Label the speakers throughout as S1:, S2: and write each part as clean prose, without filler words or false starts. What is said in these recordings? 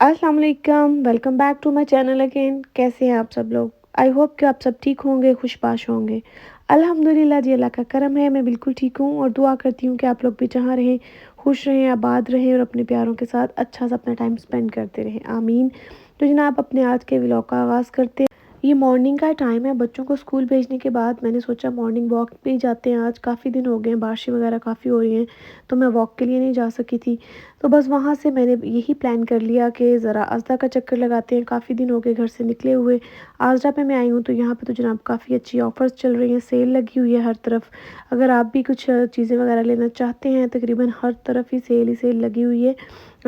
S1: अस्सलाम वालेकुम, welcome back to my channel again. कैसे हैं आप सब लोग? आई होप कि आप सब ठीक होंगे, खुशबाश होंगे। अल्हम्दुलिल्लाह जी, अल्लाह का करम है, मैं बिल्कुल ठीक हूँ और दुआ करती हूँ कि आप लोग भी जहाँ रहें, खुश रहें, आबाद रहें और अपने प्यारों के साथ अच्छा सा अपना टाइम स्पेंड करते रहें, आमीन। तो जनाब अपने आज के व्लॉग का आगाज़ करते हैं। ये मॉर्निंग का टाइम है, बच्चों को स्कूल भेजने के बाद मैंने सोचा मॉर्निंग वॉक पे ही जाते हैं। आज काफ़ी दिन हो गए हैं, बारिशें वगैरह काफ़ी हो रही हैं, तो मैं वॉक के लिए नहीं जा सकी थी। तो बस वहाँ से मैंने यही प्लान कर लिया कि ज़रा आज़रा का चक्कर लगाते हैं, काफ़ी दिन हो गए घर से निकले हुए। आज़रा पे मैं आई हूँ तो यहाँ पे तो जनाब काफ़ी अच्छी ऑफ़र्स चल रही हैं, सेल लगी हुई है हर तरफ। अगर आप भी कुछ चीज़ें वगैरह लेना चाहते हैं, तकरीबन हर तरफ ही सेल लगी हुई है।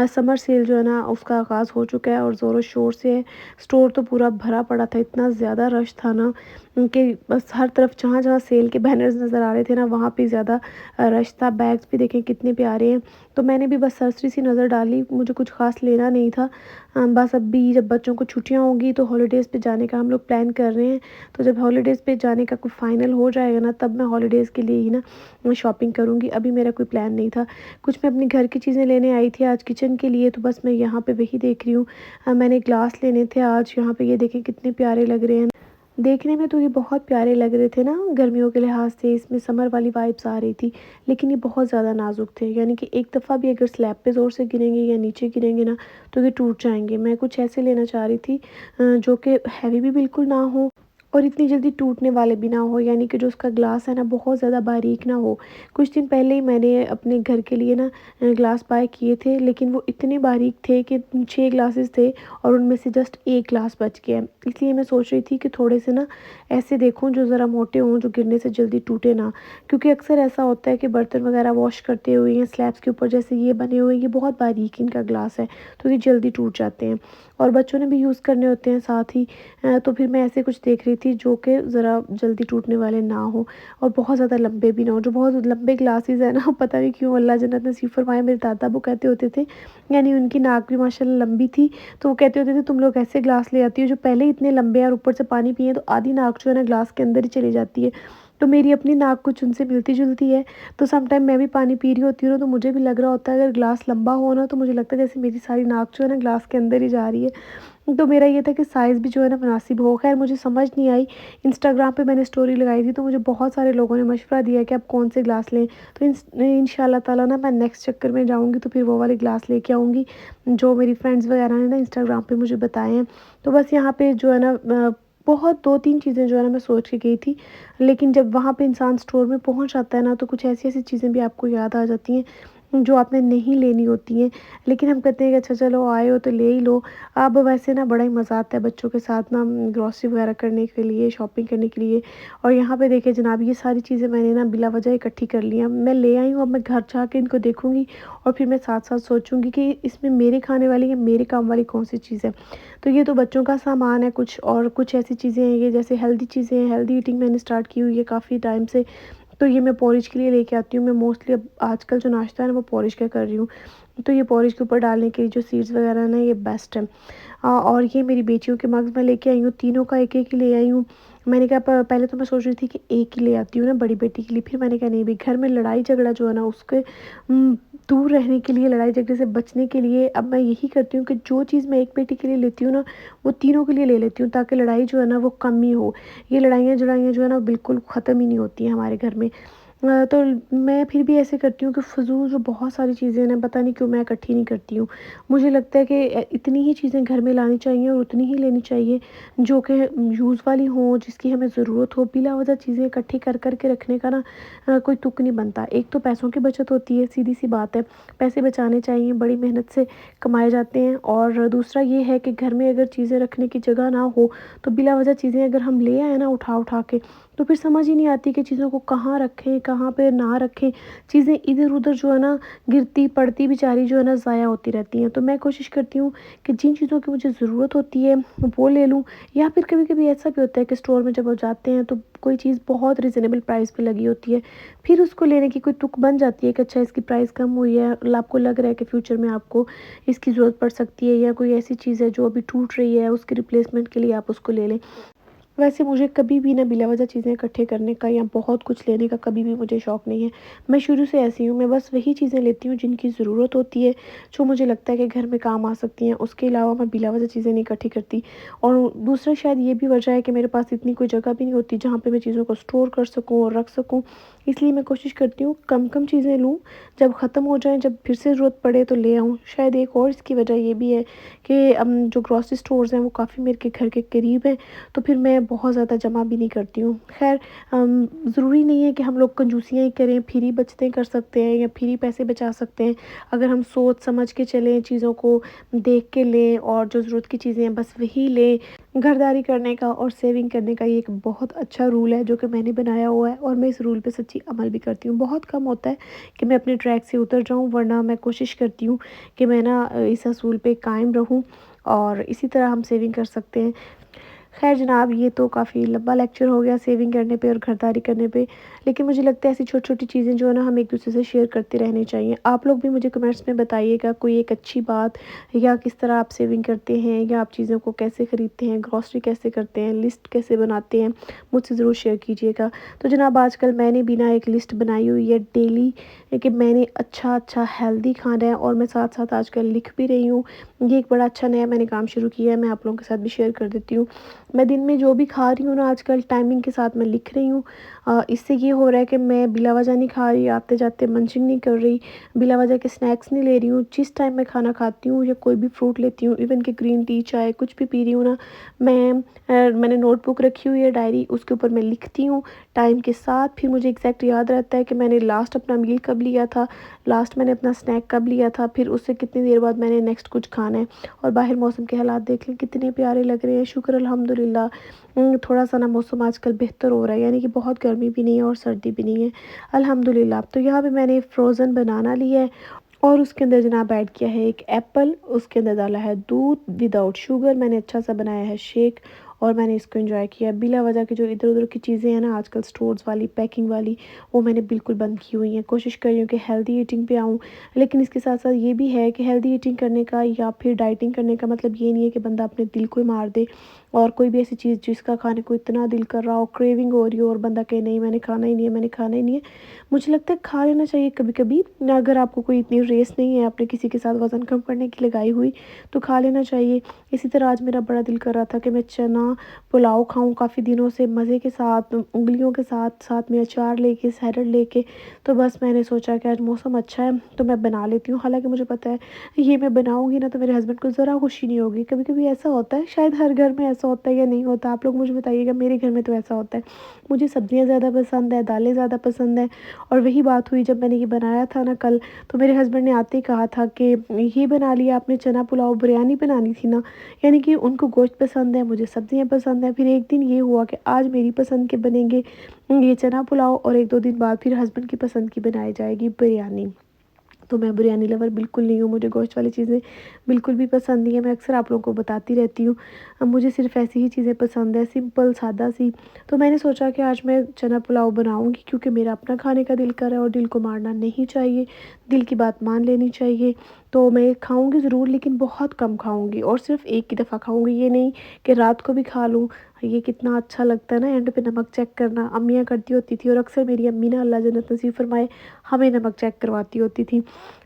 S1: समर सेल जो है ना उसका आगाज़ हो चुका है और ज़ोरों शोर से है। स्टोर तो पूरा भरा पड़ा था, इतना ज़्यादा रश था ना कि बस हर तरफ जहाँ-जहाँ सेल के बैनर्स नज़र आ रहे थे ना वहाँ पे ज़्यादा रश था। बैग्स भी देखें कितने प्यारे हैं। तो मैंने भी बस सरसरी सी नज़र डाली, मुझे कुछ ख़ास लेना नहीं था। बस अभी जब बच्चों को छुट्टियाँ होंगी तो हॉलीडेज़ पे जाने का हम लोग प्लान कर रहे हैं। तो जब हॉलीडेज़ पे जाने का कोई फ़ाइनल हो जाएगा ना तब मैं हॉलीडेज़ के लिए ही ना शॉपिंग करूँगी। अभी मेरा कोई प्लान नहीं था। कुछ मैं अपने घर की चीज़ें लेने आई थी आज किचन के लिए, तो बस मैं यहाँ पे वही देख रही हूँ। मैंने ग्लास लेने थे आज, यहाँ पे ये देखें कितने प्यारे लग रहे हैं। देखने में तो ये बहुत प्यारे लग रहे थे ना गर्मियों के लिहाज से, इसमें समर वाली वाइब्स आ रही थी, लेकिन ये बहुत ज़्यादा नाजुक थे। यानी कि एक दफ़ा भी अगर स्लैब पे ज़ोर से गिरेंगे या नीचे गिरेंगे ना तो ये टूट जाएँगे। मैं कुछ ऐसे लेना चाह रही थी जो कि हैवी भी बिल्कुल ना हो और इतनी जल्दी टूटने वाले भी ना हो, यानी कि जो उसका ग्लास है ना बहुत ज़्यादा बारीक ना हो। कुछ दिन पहले ही मैंने अपने घर के लिए ना ग्लास बाय किए थे, लेकिन वो इतने बारीक थे कि 6 ग्लासेस थे और उनमें से जस्ट 1 ग्लास बच गया। इसलिए मैं सोच रही थी कि थोड़े से ना ऐसे देखूँ जो ज़रा मोटे हों, जो गिरने से जल्दी टूटे ना। क्योंकि अक्सर ऐसा होता है कि बर्तन वगैरह वॉश करते हुए या स्लैब्स के ऊपर जैसे ये बने हुए हैं, ये बहुत बारीक इनका ग्लास है, तो ये जल्दी टूट जाते हैं और बच्चों ने भी यूज़ करने होते हैं साथ ही। तो फिर मैं ऐसे कुछ देख रही थी जो कि ज़रा जल्दी टूटने वाले ना हो और बहुत ज़्यादा लंबे भी ना हो। जो बहुत लंबे ग्लासेस हैं ना पता नहीं क्यों अल्लाह जन्नत नसीब फरमाए, मेरे दादा वो कहते होते थे, यानी उनकी नाक भी माशाल्लाह लंबी थी, तो वो कहते होते थे तुम लोग ऐसे ग्लास ले आती हो जो पहले ही इतने लंबे हैं और ऊपर से पानी पिए तो आधी नाक जो है ना ग्लास के अंदर ही चली जाती है। तो मेरी अपनी नाक कुछ उनसे मिलती-जुलती है, तो सम टाइम मैं भी पानी पी रही होती हूँ ना तो मुझे भी लग रहा होता है अगर ग्लास लंबा हो ना तो मुझे लगता है जैसे मेरी सारी नाक जो है ना ग्लास के अंदर ही जा रही है। तो मेरा ये था कि साइज़ भी जो है ना मुनासिब हो। ख़ैर मुझे समझ नहीं आई, इंस्टाग्राम पे मैंने स्टोरी लगाई थी तो मुझे बहुत सारे लोगों ने मशवरा दिया कि आप कौन से ग्लास लें। तो इंशाल्लाह ताला ना मैं नेक्स्ट चक्कर में जाऊँगी तो फिर वो वाले ग्लास लेके आऊँगी, जो मेरी फ्रेंड्स वगैरह ने ना इंस्टाग्राम पे मुझे बताए हैं। तो बस यहाँ पे जो है ना बहुत 2-3 चीज़ें जो है ना मैं सोच के गई थी, लेकिन जब वहाँ पे इंसान स्टोर में पहुँच जाता है ना तो कुछ ऐसी-ऐसी चीज़ें भी आपको याद आ जाती हैं, जो आपने नहीं लेनी होती हैं। लेकिन हम कहते हैं कि अच्छा चलो आए हो तो ले ही लो। अब वैसे ना बड़ा ही मज़ा आता है बच्चों के साथ ना ग्रॉसरी वगैरह करने के लिए, शॉपिंग करने के लिए। और यहाँ पे देखिए जनाब ये सारी चीज़ें मैंने ना बिला वजह इकट्ठी कर ली हैं। मैं ले आई हूँ, अब मैं घर जाके इनको देखूँगी और फिर मैं साथ-साथ सोचूँगी कि इसमें मेरे खाने वाली या मेरे काम वाली कौन-सी चीज़ है। तो ये तो बच्चों का सामान है कुछ, और कुछ ऐसी चीज़ें हैं ये जैसे हेल्दी चीज़ें हैं, हेल्दी ईटिंग मैंने स्टार्ट की हुई है काफ़ी टाइम से। तो ये मैं पोरिज के लिए लेके आती हूँ। मैं मोस्टली अब आजकल जो नाश्ता है ना वो पोरिज का कर रही हूँ। तो ये पोरिज के ऊपर डालने के लिए जो सीड्स वगैरह है ना ये बेस्ट है। और ये मेरी बेटियों के मग्स मैं लेके आई हूँ, तीनों का एक-एक ही ले आई हूँ। मैंने कहा प पहले तो मैं सोच रही थी कि एक ही ले आती हूँ ना बड़ी बेटी के लिए, फिर मैंने कहा नहीं भई घर में लड़ाई झगड़ा जो है ना उसके दूर रहने के लिए, लड़ाई झगड़े से बचने के लिए अब मैं यही करती हूँ कि जो चीज़ मैं एक बेटी के लिए लेती हूँ ना, वो तीनों के लिए ले लेती हूँ ताकि लड़ाई जो है ना वो कम ही हो। ये लड़ाइयाँ-झड़ाइयाँ जो है ना बिल्कुल ख़त्म ही नहीं होती हैं हमारे घर में। तो मैं फिर भी ऐसे करती हूँ कि फ़िज़ूल जो बहुत सारी चीज़ें हैं ना पता नहीं क्यों मैं इकट्ठी नहीं करती हूँ। मुझे लगता है कि इतनी ही चीज़ें घर में लानी चाहिए और उतनी ही लेनी चाहिए जो कि यूज़ वाली हों, जिसकी हमें ज़रूरत हो। बिला वजह चीज़ें इकट्ठी कर के रखने का ना कोई तुक नहीं बनता। एक तो पैसों की बचत होती है, सीधी-सी बात है। पैसे बचाने चाहिए, बड़ी मेहनत से कमाए जाते हैं। और दूसरा ये है कि घर में अगर चीज़ें रखने की जगह ना हो, तो बिला वजह चीज़ें अगर हम ले आए ना उठा-उठा के, तो फिर समझ ही नहीं आती कि चीज़ों को कहाँ रखें, कहाँ पे ना रखें। चीज़ें इधर-उधर जो है ना गिरती पड़ती बेचारी जो है ना ज़ाया होती रहती हैं। तो मैं कोशिश करती हूँ कि जिन चीज़ों की मुझे ज़रूरत होती है वो ले लूँ, या फिर कभी-कभी ऐसा भी होता है कि स्टोर में जब आप जाते हैं तो कोई चीज़ बहुत रीज़नेबल प्राइस पे लगी होती है। फिर उसको लेने की कोई तुक बन जाती है कि अच्छा इसकी प्राइस कम हुई है, आपको लग रहा है कि फ्यूचर में आपको इसकी ज़रूरत पड़ सकती है, या कोई ऐसी चीज़ है जो अभी टूट रही है उसके रिप्लेसमेंट के लिए आप उसको ले लें। वैसे मुझे कभी भी ना बिला वजह चीज़ें इकट्ठे करने का या बहुत कुछ लेने का कभी भी मुझे शौक़ नहीं है। मैं शुरू से ऐसी हूँ, मैं बस वही चीज़ें लेती हूँ जिनकी ज़रूरत होती है, जो मुझे लगता है कि घर में काम आ सकती हैं। उसके अलावा मैं बिला वजह चीज़ें नहीं इकट्ठी करती। और दूसरा शायद ये भी वजह है कि मेरे पास इतनी कोई जगह भी नहीं होती जहाँ पे मैं चीज़ों को स्टोर कर सकूँ और रख सकूँ। इसलिए मैं कोशिश करती हूँ कम-कम चीज़ें लूँ, जब ख़त्म हो जाएँ, जब फिर से ज़रूरत पड़े तो ले आऊँ। शायद एक और इसकी वजह ये भी है कि जो ग्रोसरी स्टोर्स हैं वो काफ़ी मेरे के घर के करीब हैं, तो फिर मैं बहुत ज़्यादा जमा भी नहीं करती हूँ। ख़ैर ज़रूरी नहीं है कि हम लोग कंजूसियाँ ही करें, फिर ही बचतें कर सकते हैं या फिर ही पैसे बचा सकते हैं। अगर हम सोच समझ के चलें, चीज़ों को देख के लें और जो ज़रूरत की चीज़ें हैं बस वही लें। घरदारी करने का और सेविंग करने का ये एक बहुत अच्छा रूल है जो कि मैंने बनाया हुआ है और मैं इस रूल पे सच्ची अमल भी करती हूँ। बहुत कम होता है कि मैं अपने ट्रैक से उतर जाऊँ, वरना मैं कोशिश करती हूँ कि मैं ना इस असूल पे कायम रहूँ और इसी तरह हम सेविंग कर सकते हैं। ख़ैर जनाब, ये तो काफ़ी लंबा लेक्चर हो गया सेविंग करने पे और खरीदारी करने पे। लेकिन मुझे लगता है ऐसी छोटी-छोटी चीज़ें जो है ना हम एक-दूसरे से शेयर करते रहनी चाहिए। आप लोग भी मुझे कमेंट्स में बताइएगा कोई एक अच्छी बात, या किस तरह आप सेविंग करते हैं, या आप चीज़ों को कैसे खरीदते हैं, ग्रॉसरी कैसे करते हैं, लिस्ट कैसे बनाते हैं, मुझसे ज़रूर शेयर कीजिएगा। तो जनाब, आजकल मैंने भी ना एक लिस्ट बनाई हुई है डेली कि मैंने अच्छा-अच्छा हेल्दी खाना है, और मैं साथ-साथ आजकल लिख भी रही हूँ। ये एक बड़ा अच्छा नया मैंने काम शुरू किया है, मैं आप लोगों के साथ भी शेयर कर देती हूँ। मैं दिन में जो भी खा रही हूँ ना आजकल टाइमिंग के साथ मैं लिख रही हूँ। इससे ये हो रहा है कि मैं बिला वजह नहीं खा रही, आते-जाते मंचिंग नहीं कर रही, बिला वजह के स्नैक्स नहीं ले रही हूँ। जिस टाइम मैं खाना खाती हूँ या कोई भी फ्रूट लेती हूँ, इवन कि ग्रीन टी, चाय कुछ भी पी रही हूँ ना, मैंने नोटबुक रखी हुई है, डायरी, उसके ऊपर मैं लिखती हूँ टाइम के साथ। फिर मुझे एग्ज़ैक्ट याद रहता है कि मैंने लास्ट अपना मील कब लिया था, लास्ट मैंने अपना स्नैक कब लिया था, फिर उससे कितनी देर बाद मैंने नेक्स्ट कुछ खाना है। और बाहर मौसम के हालात देख लें कितने प्यारे लग रहे हैं, शुक्र अल्हम्दुलिल्लाह। थोड़ा-सा ना मौसम आजकल बेहतर हो रहा है, यानी कि बहुत गर्मी भी नहीं है और सर्दी भी नहीं है, अल्हम्दुलिल्लाह। तो यहाँ पे मैंने फ्रोज़न बनाना लिया है और उसके अंदर जनाब ऐड किया है एक एप्पल, उसके अंदर डाला है दूध विदाउट शुगर, मैंने अच्छा सा बनाया है शेक और मैंने इसको एंजॉय किया। बिला वजह की जो इधर-उधर की चीज़ें हैं ना आजकल स्टोर्स वाली, पैकिंग वाली, वो मैंने बिल्कुल बंद की हुई हैं। कोशिश कर रही हूँ कि हेल्दी ईटिंग पे आऊँ, लेकिन इसके साथ-साथ ये भी है कि हेल्दी ईटिंग करने का या फिर डाइटिंग करने का मतलब ये नहीं है कि बंदा अपने दिल को ही मार दे और कोई भी ऐसी चीज़ जिसका खाने को इतना दिल कर रहा हो, क्रेविंग हो रही हो, और बंदा कहे नहीं मैंने खाना ही नहीं है, मैंने खाना ही नहीं है। मुझे लगता है खा लेना चाहिए कभी-कभी, अगर आपको कोई इतनी रेस नहीं है, आपने किसी के साथ वज़न कम करने की लगाई हुई, तो खा लेना चाहिए। इसी तरह आज मेरा बड़ा दिल कर रहा था कि मैं चना पुलाव खाऊँ काफ़ी दिनों से मज़े के साथ, उंगलियों के साथ, साथ में अचार लेके, सैलड लेके। तो बस मैंने सोचा कि आज मौसम अच्छा है तो मैं बना लेती हूँ। हालाँकि मुझे पता है ये मैं बनाऊँगी ना तो मेरे हस्बैंड को ज़रा खुशी नहीं होगी। कभी-कभी ऐसा होता है, शायद हर घर में ऐसा होता है या नहीं होता, आप लोग मुझे बताइएगा। मेरे घर में तो ऐसा होता है। मुझे सब्ज़ियाँ ज़्यादा पसंद है, दालें ज़्यादा पसंद हैं। और वही बात हुई जब मैंने ये बनाया था ना कल, तो मेरे हस्बैंड ने आते ही कहा था कि ये बना लिया आपने चना पुलाव, बिरयानी बनानी थी ना। यानी कि उनको गोश्त पसंद है, मुझे सब्ज़ियाँ पसंद हैं। फिर एक दिन ये हुआ कि आज मेरी पसंद के बनेंगे ये चना पुलाव, और 1-2 दिन बाद फिर हस्बैंड की पसंद की बनाई जाएगी बिरयानी। तो मैं बिरयानी लवर बिल्कुल नहीं हूँ, मुझे गोश्त वाली चीज़ें बिल्कुल भी पसंद नहीं है। मैं अक्सर आप लोगों को बताती रहती हूँ, मुझे सिर्फ़ ऐसी ही चीज़ें पसंद है, सिंपल सादा सी। तो मैंने सोचा कि आज मैं चना पुलाव बनाऊँगी, क्योंकि मेरा अपना खाने का दिल कर रहा है और दिल को मारना नहीं चाहिए, दिल की बात मान लेनी चाहिए। तो मैं खाऊँगी ज़रूर, लेकिन बहुत कम खाऊँगी और सिर्फ़ एक ही दफ़ा खाऊँगी, ये नहीं कि रात को भी खा लूँ। ये कितना अच्छा लगता है ना एंड पे नमक चेक करना, अम्मियाँ करती होती थी और अक्सर मेरी अम्मी ना, अल्लाह जन्नत नसीब फरमाए, हमें नमक चेक करवाती होती थी।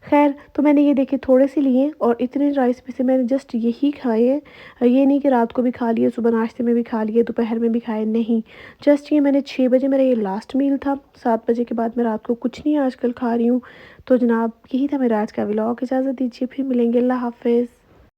S1: ख़ैर, तो मैंने ये देखिए थोड़े से लिए और इतने राइस में से मैंने जस्ट यही खाए हैं। ये नहीं कि रात को भी खा लिए, सुबह नाश्ते में भी खा लिए, दोपहर में भी खाए, नहीं। जस्ट ये मैंने 6 बजे मेरा ये लास्ट मील था, 7 बजे के बाद मैं रात को कुछ नहीं आजकल खा रही हूँ। तो जनाब, यही था मेरा आज का व्लॉग। इजाज़त दीजिए, फिर मिलेंगे। अल्लाह हाफ़िज़।